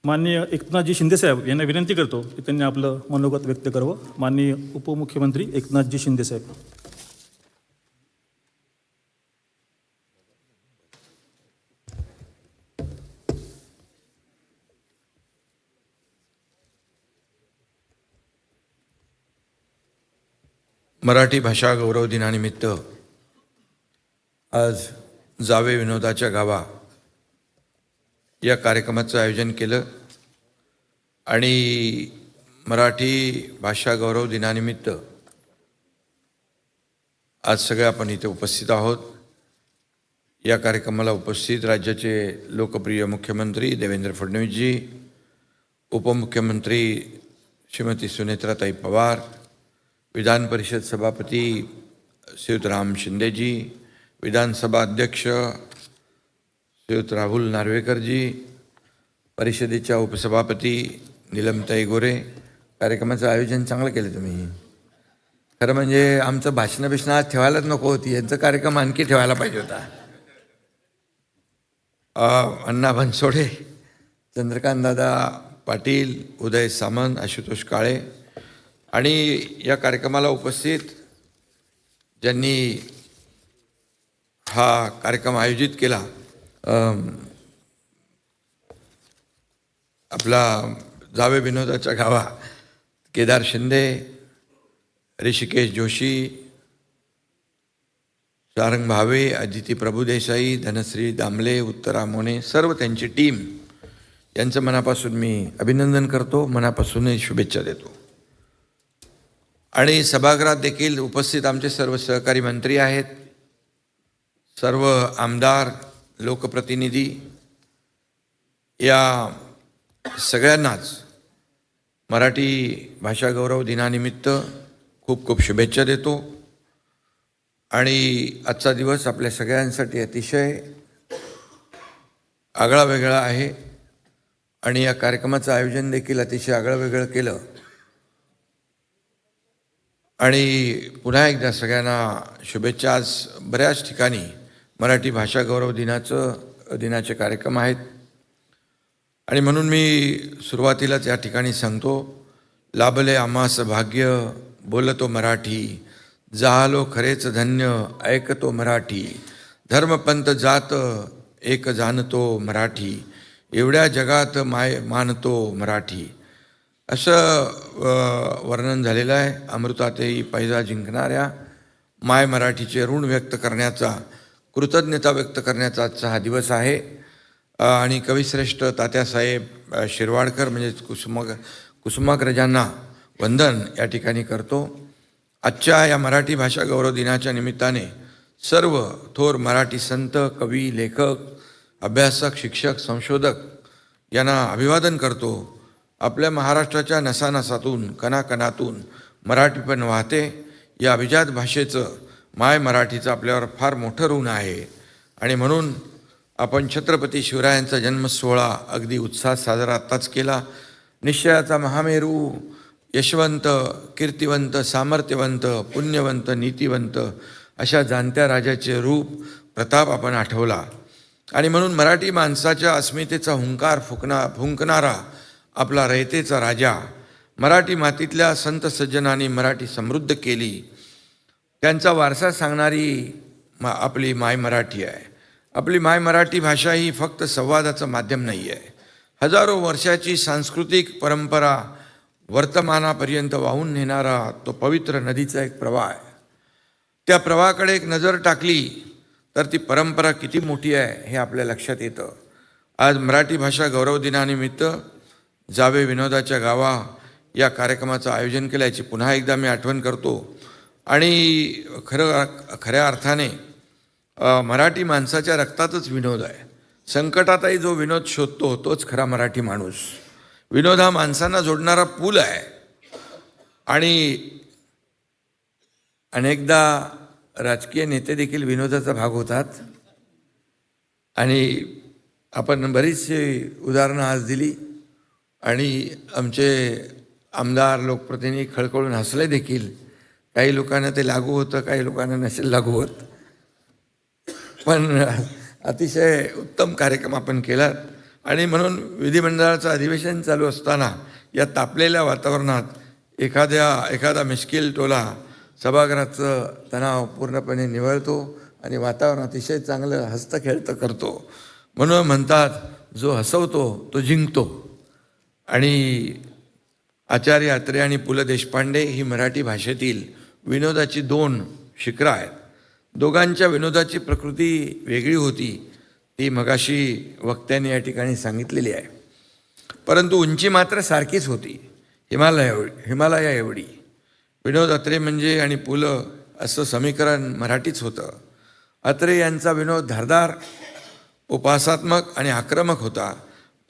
माननीय एकनाथजी शिंदेसाहेब यांना विनंती करतो की त्यांनी आपलं मनोगत व्यक्त करावं. माननीय उपमुख्यमंत्री एकनाथजी शिंदेसाहेब. मराठी भाषा गौरव दिनानिमित्त आज जावे विनोदाच्या गावा या कार्यक्रमाचं आयोजन केलं आणि मराठी भाषा गौरव दिनानिमित्त आज सगळे आपण इथे उपस्थित आहोत. या कार्यक्रमाला उपस्थित राज्याचे लोकप्रिय मुख्यमंत्री देवेंद्र फडणवीसजी, उपमुख्यमंत्री श्रीमती सुनेत्राताई पवार, विधान परिषद सभापती श्रीयुत राम शिंदेजी, विधानसभा अध्यक्ष श्रीयुत राहुल नार्वेकरजी, परिषदेच्या उपसभापती नीलमताई गोरे. कार्यक्रमाचं आयोजन चांगलं केलं तुम्ही. खरं म्हणजे आमचं भाषणं आज ठेवायलाच नको होती, यांचा कार्यक्रम आणखी ठेवायला पाहिजे होता. अण्णा बनसोडे, चंद्रकांतदादा पाटील, उदय सामंत, आशुतोष काळे आणि या कार्यक्रमाला उपस्थित ज्यांनी हा कार्यक्रम आयोजित केला, आपला जावे विनोदाच्या गावा केदार शिंदे, ऋषिकेश जोशी, सारंग भावे, अदिती प्रभुदेसाई, धनश्री दामले, उत्तरा मोने, सर्व त्यांची टीम यांचं मनापासून मी अभिनंदन करतो, मनापासूनही शुभेच्छा देतो. आणि सभागृहात देखील उपस्थित आमचे सर्व सहकारी मंत्री आहेत, सर्व आमदार, लोकप्रतिनिधी, या सगळ्यांनाच मराठी भाषा गौरव दिनानिमित्त खूप खूप शुभेच्छा देतो. आणि आजचा दिवस आपल्या सगळ्यांसाठी अतिशय आगळा वेगळा आहे आणि या कार्यक्रमाचं आयोजन देखील अतिशय आगळं वेगळं केलं. आणि पुन्हा एकदा सगळ्यांना शुभेच्छा. आज बऱ्याच ठिकाणी मराठी भाषा गौरव दिनाचे कार्यक्रम आहेत आणि म्हणून मी सुरुवातीलाच या ठिकाणी सांगतो, लाभले आम्हास भाग्य बोलतो मराठी, जाहलो खरेच धन्य ऐकतो मराठी, धर्मपंथ जात एक जाणतो मराठी, एवढ्या जगात मानतो मराठी. असं वर्णन झालेलं आहे. अमृतातेही पैजा जिंकणाऱ्या माय मराठीचे ऋण व्यक्त करण्याचा, कृतज्ञता व्यक्त करण्याचा आजचा हा दिवस आहे. आणि कविश्रेष्ठ तात्यासाहेब शिरवाडकर म्हणजेच कुसुमाग्रजांना वंदन या ठिकाणी करतो. आजच्या या मराठी भाषा गौरव दिनाच्या निमित्ताने सर्व थोर मराठी संत, कवी, लेखक, अभ्यासक, शिक्षक, संशोधक यांना अभिवादन करतो. आपल्या महाराष्ट्राच्या नसानसातून, कणाकणातून मराठीपण वाहते. या अभिजात भाषेचं, माय मराठीचं आपल्यावर फार मोठं ऋण आहे आणि म्हणून आपण छत्रपती शिवरायांचा जन्मसोहळा अगदी उत्साहात साजरा आत्ताच केला. निश्चयाचा महामेरू, यशवंत, कीर्तिवंत, सामर्थ्यवंत, पुण्यवंत, नीतिवंत अशा जाणत्या राजाचे रूप, प्रताप आपण आठवला. आणि म्हणून मराठी माणसाच्या अस्मितेचा हुंकार फुंकणारा आपला रयतेचा राजा, मराठी मातीतल्या संत सज्जनांनी मराठी समृद्ध केली, त्यांचा वारसा सांगणारी आपली माय मराठी आहे. आपली माय मराठी भाषा ही फक्त संवादाचं माध्यम नाही आहे. हजारो वर्षाची सांस्कृतिक परंपरा वर्तमानापर्यंत वाहून नेणारा तो पवित्र नदीचा एक प्रवाह आहे. त्या प्रवाहाकडे एक नजर टाकली तर ती परंपरा किती मोठी आहे हे आपल्या लक्षात येतं. आज मराठी भाषा गौरव दिनानिमित्त जावे विनोदाच्या गावा या कार्यक्रमाचं आयोजन केलं, याची पुन्हा एकदा मी आठवण करतो. आणि खऱ्या अर्थाने मराठी माणसाच्या रक्तातच विनोद आहे. संकटातही जो विनोद शोधतो तोच खरा मराठी माणूस. विनोद हा माणसांना जोडणारा पूल आहे. आणि अनेकदा राजकीय नेते देखील विनोदाचा भाग होतात आणि आपण बरीचशी उदाहरणं आज दिली आणि आमचे आमदार, लोकप्रतिनिधी खळखळून हसले देखील. काही लोकांना ते लागू होतं, काही लोकांना नसेल लागू होत, पण अतिशय उत्तम कार्यक्रम आपण केला. आणि म्हणून विधिमंडळाचं अधिवेशन चालू असताना या तापलेल्या वातावरणात एखादा मिश्किल टोला सभागृहाचं तणाव पूर्णपणे निवळतो आणि वातावरण अतिशय चांगलं हसतं करतो. म्हणून म्हणतात, जो हसवतो तो जिंकतो. आणि आचार्य अत्रे आणि पु ल देशपांडे ही मराठी भाषेतील विनोदाची 2 शिखरं आहेत. दोघांच्या विनोदाची प्रकृती वेगळी होती, ती मगाशी वक्त्यांनी या ठिकाणी सांगितलेली आहे. परंतु उंची मात्र सारखीच होती, हिमालया एवढी. विनोद अत्रे म्हणजे आणि पु ल असं समीकरण मराठीच होतं. अत्रे यांचा विनोद धारदार, उपासात्मक आणि आक्रमक होता,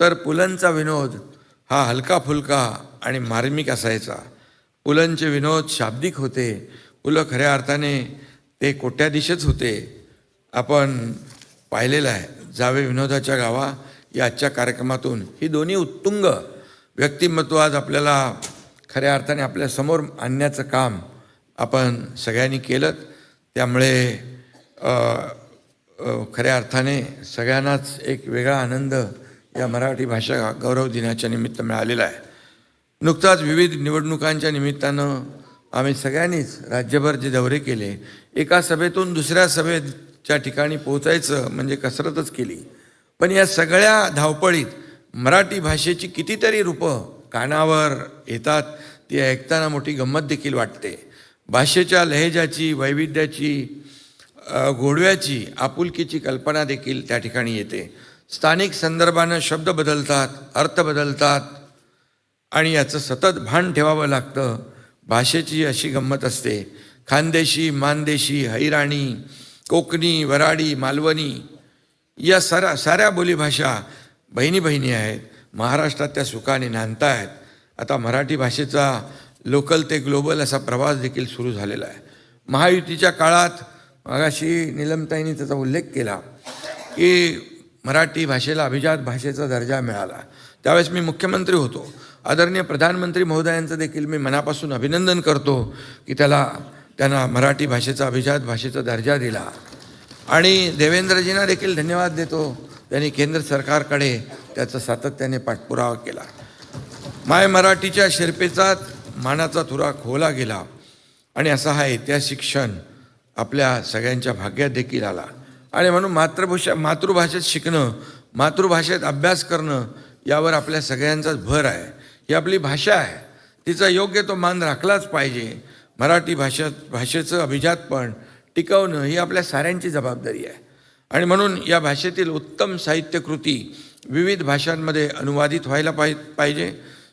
तर पुलंचा विनोद हा हलका फुलका आणि मार्मिक असायचा. पुलंचे विनोद शाब्दिक होते. पुलं खऱ्या अर्थाने ते कोट्याधीशच होते. आपण पाहिलेलं आहे. जावे विनोदाच्या गावा या आजच्या कार्यक्रमातून ही दोन्ही उत्तुंग व्यक्तिमत्व आज आपल्याला खऱ्या अर्थाने आपल्यासमोर आणण्याचं काम आपण सगळ्यांनी केलं. त्यामुळे खऱ्या अर्थाने सगळ्यांनाच एक वेगळा आनंद या मराठी भाषा गौरव दिनाच्या निमित्त मिळालेला आहे. नुकताच विविध निवडणुकांच्या निमित्तानं आम्ही सगळ्यांनीच राज्यभर जे दौरे केले, एका सभेतून दुसऱ्या सभेच्या ठिकाणी पोहोचायचं म्हणजे कसरतच केली. पण या सगळ्या धावपळीत मराठी भाषेची कितीतरी रूपं कानावर येतात, ती ऐकताना मोठी गंमत देखील वाटते. भाषेच्या लहेजाची, वैविध्याची, गोडव्याची, आपुलकीची कल्पना देखील त्या ठिकाणी येते. स्थानिक संदर्भानं शब्द बदलतात, अर्थ बदलतात आणि याचं सतत भान ठेवावं लागतं. भाषेची अशी गंमत असते. खानदेशी, मानदेशी, हैराणी, कोकणी, वराडी, मालवणी या साऱ्या बोलीभाषा बहिणी आहेत. महाराष्ट्रात त्या सुखाने नांदतायत. आता मराठी भाषेचा लोकल ते ग्लोबल असा प्रवास देखील सुरू झालेला आहे. महायुतीच्या काळात मगाशी नीलमताईंनी त्याचा उल्लेख केला की मराठी भाषेला अभिजात भाषेचा दर्जा मिळाला. त्यावेळेस मी मुख्यमंत्री होतो. आदरणीय प्रधानमंत्री महोदयांचं देखील मी मनापासून अभिनंदन करतो की त्यांना मराठी भाषेचा अभिजात भाषेचा दर्जा दिला. आणि देवेंद्रजींना देखील धन्यवाद देतो, त्यांनी केंद्र सरकारकडे त्याचा सातत्याने पाठपुरावा केला. माय मराठीच्या शिरपेचात मानाचा तुरा खोला गेला आणि असा हा ऐतिहासिक क्षण आपल्या सगळ्यांच्या भाग्यात देखील आला. आणि म्हणून मातृभाषेत शिकणं, मातृभाषेत अभ्यास करणं यावर आपल्या सगळ्यांचाच भर आहे. ही आपली भाषा आहे, तिचा योग्य तो मान राखलाच पाहिजे. मराठी भाषेचं अभिजातपण टिकवणं ही आपल्या साऱ्यांची जबाबदारी आहे. आणि म्हणून या भाषेतील उत्तम साहित्यकृती विविध भाषांमध्ये अनुवादित व्हायला पाहिजे.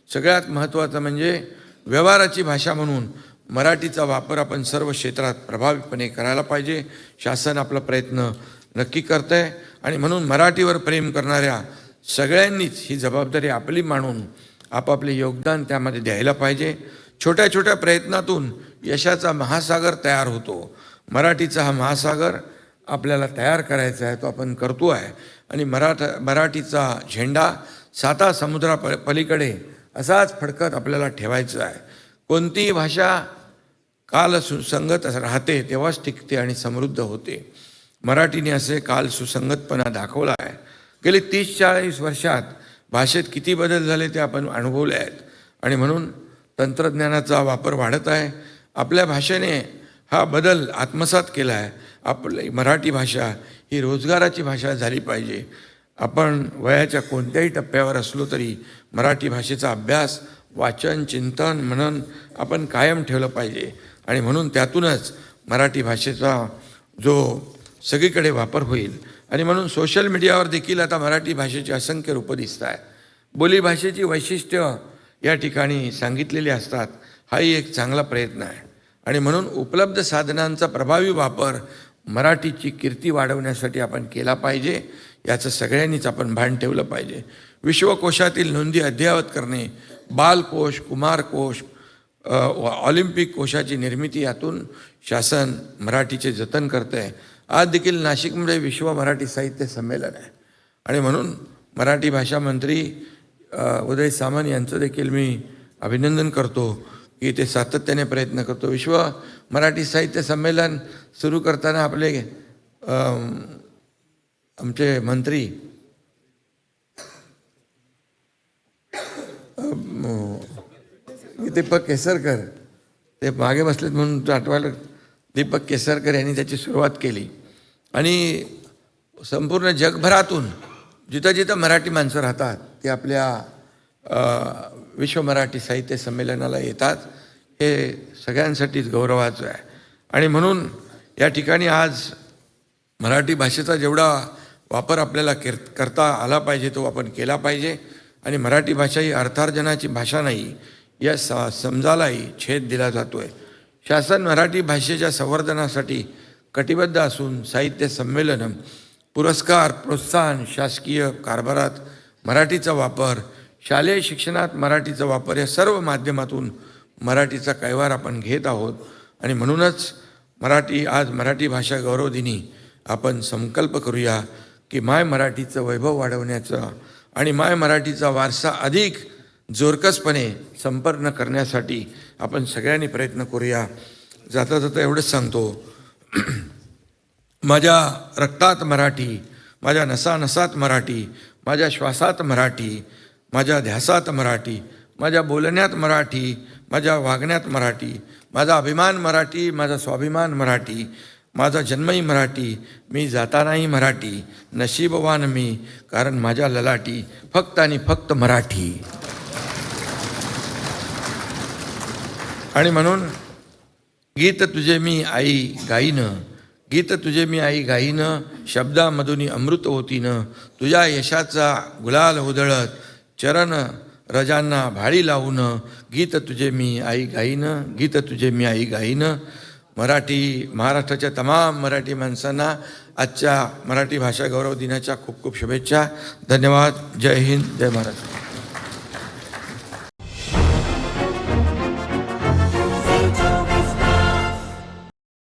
सगळ्यात महत्त्वाचं म्हणजे व्यवहाराची भाषा म्हणून मराठीचा वापर आपण सर्व क्षेत्रात प्रभावीपणे करायला पाहिजे. शासन आपला प्रयत्न नक्की करतं आहे आणि म्हणून मराठीवर प्रेम करणाऱ्या सगळ्यांनीच ही जबाबदारी आपली मानून आपापले योगदान त्यामध्ये द्यायला पाहिजे. छोट्या छोट्या प्रयत्नातून यशाचा महासागर तयार होतो. मराठीचा हा महासागर आपल्याला तयार करायचा आहे, तो आपण करतो आहे. आणि मराठीचा झेंडा 7 समुद्रापलीकडे असाच फडकत आपल्याला ठेवायचा आहे. कोणतीही भाषा काल सुसंगत राहते तेव्हाच टिकते आणि समृद्ध होते. मराठीने असे काल सुसंगतपणा दाखवला आहे. गेली 30-40 वर्षात भाषेत किती बदल झाले ते आपण अनुभवले आहेत. आणि म्हणून तंत्रज्ञानाचा वापर वाढत आहे. आपल्या भाषेने हा बदल आत्मसात केला आहे. आपली मराठी भाषा ही रोजगाराची भाषा झाली पाहिजे. आपण वयाच्या कोणत्याही टप्प्यावर असलो तरी मराठी भाषेचा अभ्यास, वाचन, चिंतन, मनन आपण कायम ठेवलं पाहिजे. आणि म्हणून त्यातूनच मराठी भाषेचा जो सगळीकडे वापर होईल. आणि म्हणून सोशल मीडियावर देखील आता मराठी भाषेची असंख्य रूपं दिसत आहेत. बोलीभाषेची वैशिष्ट्य या ठिकाणी सांगितलेली असतात. हाही एक चांगला प्रयत्न आहे. आणि म्हणून उपलब्ध साधनांचा प्रभावी वापर मराठीची कीर्ती वाढवण्यासाठी आपण केला पाहिजे. याचं सगळ्यांनीच आपण भान ठेवलं पाहिजे. विश्वकोशातील नोंदी अद्ययावत करणे, बालकोश, कुमारकोश, ऑलिम्पिक कोशाची निर्मिती, यातून शासन मराठीचे जतन करतं आहे. आज देखील नाशिकमध्ये विश्व मराठी साहित्य संमेलन आहे. आणि म्हणून मराठी भाषा मंत्री उदय सामंत यांचं देखील मी अभिनंदन करतो की ते सातत्याने प्रयत्न करतो. विश्व मराठी साहित्य संमेलन सुरू करताना आमचे मंत्री दीपक केसरकर ते मागे बसलेत म्हणून तो आठवायला. दीपक केसरकर यांनी त्याची सुरुवात केली आणि संपूर्ण जगभरातून जिथं जिथं मराठी माणसं राहतात ते आपल्या विश्व मराठी साहित्य संमेलनाला येतात. हे सगळ्यांसाठीच गौरवाचं आहे. आणि म्हणून या ठिकाणी आज मराठी भाषेचा जेवढा वापर आपल्याला करता आला पाहिजे तो आपण केला पाहिजे. आणि मराठी भाषा ही अर्थार्जनाची भाषा नाही या समजालाही छेद दिला जातो आहे. शासन मराठी भाषेच्या संवर्धनासाठी कटिबद्ध असून साहित्य संमेलन, पुरस्कार, प्रोत्साहन, शासकीय कारभारात मराठीचा वापर, शालेय शिक्षणात मराठीचा वापर या सर्व माध्यमातून मराठीचा कैवार आपण घेत आहोत. आणि म्हणूनच आज मराठी भाषा गौरव दिनी आपण संकल्प करूया की माय मराठीचं वैभव वाढवण्याचं आणि माय मराठीचा वारसा अधिक जोरकसपणे संपन्न करण्यासाठी आपण सगळ्यांनी प्रयत्न करूया. जाता जाता एवढंच सांगतो, माझ्या रक्तात मराठी, माझ्या नसानसात मराठी, माझ्या श्वासात मराठी, माझ्या ध्यासात मराठी, माझ्या बोलण्यात मराठी, माझ्या वागण्यात मराठी, माझा अभिमान मराठी, माझा स्वाभिमान मराठी, माझा जन्मही मराठी, मी जातानाही मराठी, नशीबवान मी कारण माझ्या ललाटी फक्त आणि फक्त मराठी. आणि म्हणून गीत तुझे मी आई गाईनं, गीत तुझे मी आई गाईनं, शब्दामधुनी अमृत होतीनं, तुझ्या यशाचा गुलाल उधळत चरण रजांना भाळी लावून, गीत तुझे मी आई गाईनं, गीत तुझे मी आई गाईनं. महाराष्ट्राच्या तमाम मराठी माणसांना आजच्या मराठी भाषा गौरव दिनाच्या खूप खूप शुभेच्छा. धन्यवाद. जय हिंद, जय महाराष्ट्र.